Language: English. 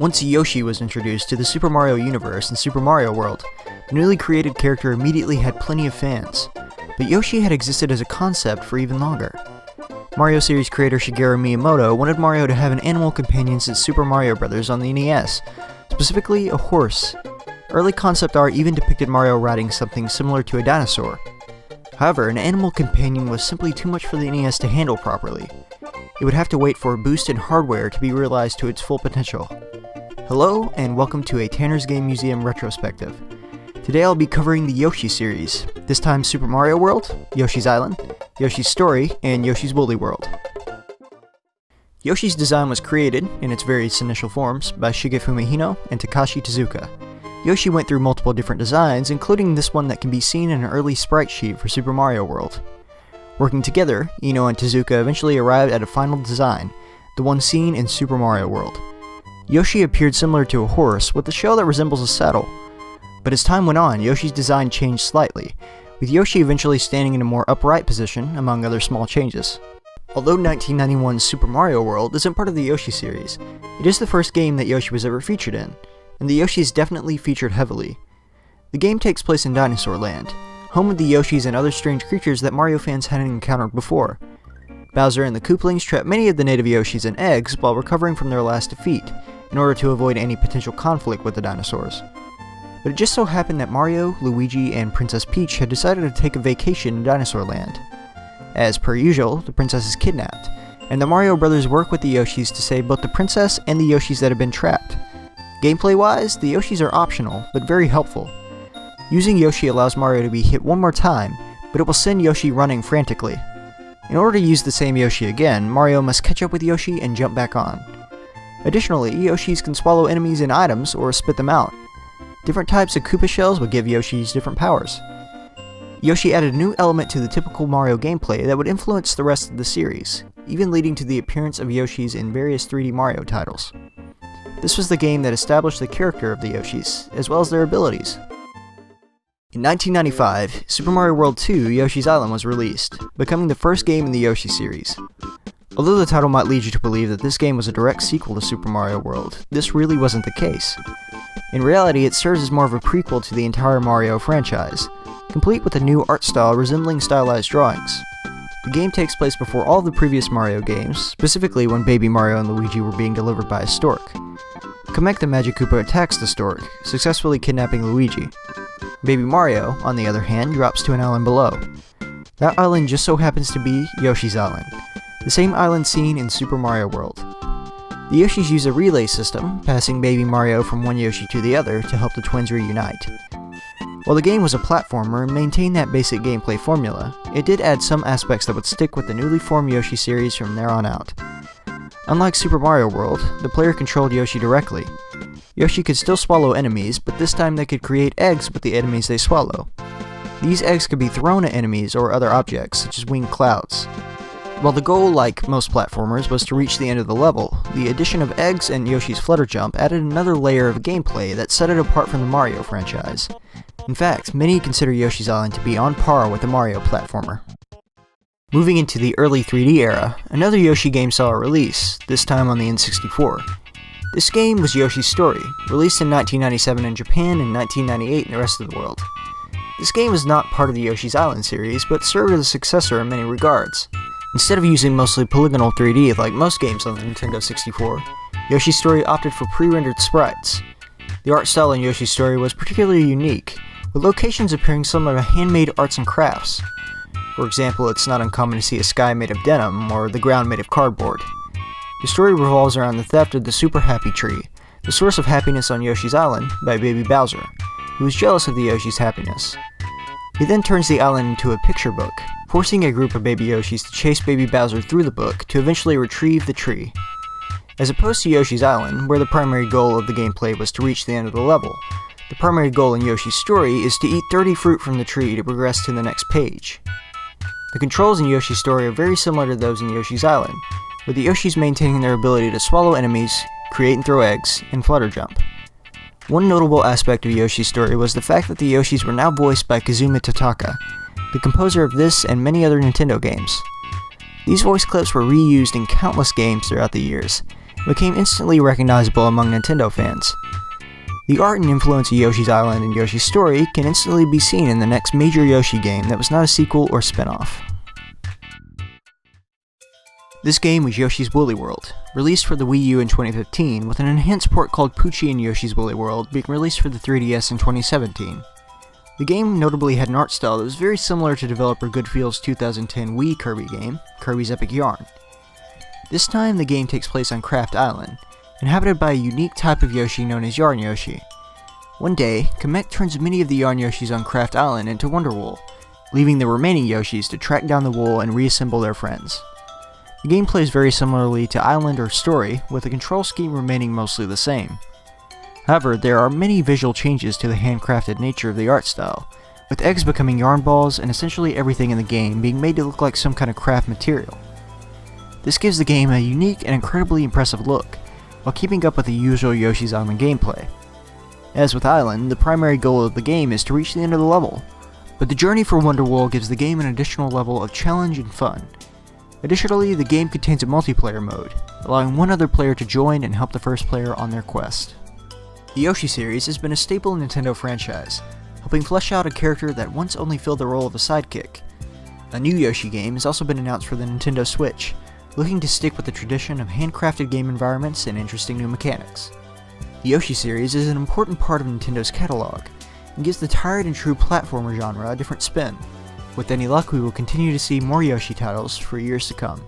Once Yoshi was introduced to the Super Mario universe in Super Mario World, the newly created character immediately had plenty of fans, but Yoshi had existed as a concept for even longer. Mario series creator Shigeru Miyamoto wanted Mario to have an animal companion since Super Mario Bros. On the NES, specifically a horse. Early concept art even depicted Mario riding something similar to a dinosaur. However, an animal companion was simply too much for the NES to handle properly. It would have to wait for a boost in hardware to be realized to its full potential. Hello, and welcome to a Tanner's Game Museum retrospective. Today I'll be covering the Yoshi series, this time Super Mario World, Yoshi's Island, Yoshi's Story, and Yoshi's Woolly World. Yoshi's design was created, in its various initial forms, by Shigefumi Hino and Takashi Tezuka. Yoshi went through multiple different designs, including this one that can be seen in an early sprite sheet for Super Mario World. Working together, Hino and Tezuka eventually arrived at a final design, the one seen in Super Mario World. Yoshi appeared similar to a horse, with a shell that resembles a saddle. But as time went on, Yoshi's design changed slightly, with Yoshi eventually standing in a more upright position, among other small changes. Although 1991's Super Mario World isn't part of the Yoshi series, it is the first game that Yoshi was ever featured in, and the Yoshis definitely featured heavily. The game takes place in Dinosaur Land, home of the Yoshis and other strange creatures that Mario fans hadn't encountered before. Bowser and the Koopalings trap many of the native Yoshis in eggs while recovering from their last defeat, in order to avoid any potential conflict with the dinosaurs. But it just so happened that Mario, Luigi, and Princess Peach had decided to take a vacation in Dinosaur Land. As per usual, the princess is kidnapped, and the Mario brothers work with the Yoshis to save both the princess and the Yoshis that have been trapped. Gameplay-wise, the Yoshis are optional, but very helpful. Using Yoshi allows Mario to be hit one more time, but it will send Yoshi running frantically. In order to use the same Yoshi again, Mario must catch up with Yoshi and jump back on. Additionally, Yoshis can swallow enemies and items or spit them out. Different types of Koopa shells will give Yoshis different powers. Yoshi added a new element to the typical Mario gameplay that would influence the rest of the series, even leading to the appearance of Yoshis in various 3D Mario titles. This was the game that established the character of the Yoshis, as well as their abilities. In 1995, Super Mario World 2 Yoshi's Island was released, becoming the first game in the Yoshi series. Although the title might lead you to believe that this game was a direct sequel to Super Mario World, this really wasn't the case. In reality, it serves as more of a prequel to the entire Mario franchise, complete with a new art style resembling stylized drawings. The game takes place before all the previous Mario games, specifically when Baby Mario and Luigi were being delivered by a stork. Kamek the Magic Koopa attacks the stork, successfully kidnapping Luigi. Baby Mario, on the other hand, drops to an island below. That island just so happens to be Yoshi's Island, the same island seen in Super Mario World. The Yoshis use a relay system, passing Baby Mario from one Yoshi to the other to help the twins reunite. While the game was a platformer and maintained that basic gameplay formula, it did add some aspects that would stick with the newly formed Yoshi series from there on out. Unlike Super Mario World, the player controlled Yoshi directly. Yoshi could still swallow enemies, but this time they could create eggs with the enemies they swallow. These eggs could be thrown at enemies or other objects, such as winged clouds. While the goal, like most platformers, was to reach the end of the level, the addition of eggs and Yoshi's Flutter Jump added another layer of gameplay that set it apart from the Mario franchise. In fact, many consider Yoshi's Island to be on par with the Mario platformer. Moving into the early 3D era, another Yoshi game saw a release, this time on the N64. This game was Yoshi's Story, released in 1997 in Japan and 1998 in the rest of the world. This game was not part of the Yoshi's Island series, but served as a successor in many regards. Instead of using mostly polygonal 3D like most games on the Nintendo 64, Yoshi's Story opted for pre-rendered sprites. The art style in Yoshi's Story was particularly unique, with locations appearing similar to handmade arts and crafts. For example, it's not uncommon to see a sky made of denim, or the ground made of cardboard. The story revolves around the theft of the Super Happy Tree, the source of happiness on Yoshi's Island, by Baby Bowser, who is jealous of the Yoshi's happiness. He then turns the island into a picture book, forcing a group of baby Yoshis to chase Baby Bowser through the book to eventually retrieve the tree. As opposed to Yoshi's Island, where the primary goal of the gameplay was to reach the end of the level, the primary goal in Yoshi's Story is to eat 30 fruit from the tree to progress to the next page. The controls in Yoshi's Story are very similar to those in Yoshi's Island, with the Yoshis maintaining their ability to swallow enemies, create and throw eggs, and flutter jump. One notable aspect of Yoshi's Story was the fact that the Yoshis were now voiced by Kazuma Totaka, the composer of this and many other Nintendo games. These voice clips were reused in countless games throughout the years, became instantly recognizable among Nintendo fans. The art and influence of Yoshi's Island and Yoshi's story can instantly be seen in the next major Yoshi game that was not a sequel or spin-off. This game was Yoshi's Woolly World, released for the Wii U in 2015, with an enhanced port called Poochie and Yoshi's Woolly World being released for the 3DS in 2017. The game notably had an art style that was very similar to developer Goodfield's 2010 Wii Kirby game, Kirby's Epic Yarn. This time the game takes place on Craft Island, inhabited by a unique type of Yoshi known as Yarn Yoshi. One day, Kamek turns many of the Yarn Yoshis on Craft Island into Wonderwool, leaving the remaining Yoshis to track down the wool and reassemble their friends. The game plays very similarly to Island or Story, with the control scheme remaining mostly the same. However, there are many visual changes to the handcrafted nature of the art style, with eggs becoming yarn balls and essentially everything in the game being made to look like some kind of craft material. This gives the game a unique and incredibly impressive look, while keeping up with the usual Yoshi's Island gameplay. As with Island, the primary goal of the game is to reach the end of the level, but the journey for Wonderwool gives the game an additional level of challenge and fun. Additionally, the game contains a multiplayer mode, allowing one other player to join and help the first player on their quest. The Yoshi series has been a staple Nintendo franchise, helping flesh out a character that once only filled the role of a sidekick. A new Yoshi game has also been announced for the Nintendo Switch, looking to stick with the tradition of handcrafted game environments and interesting new mechanics. The Yoshi series is an important part of Nintendo's catalog, and gives the tired and true platformer genre a different spin. With any luck, we will continue to see more Yoshi titles for years to come.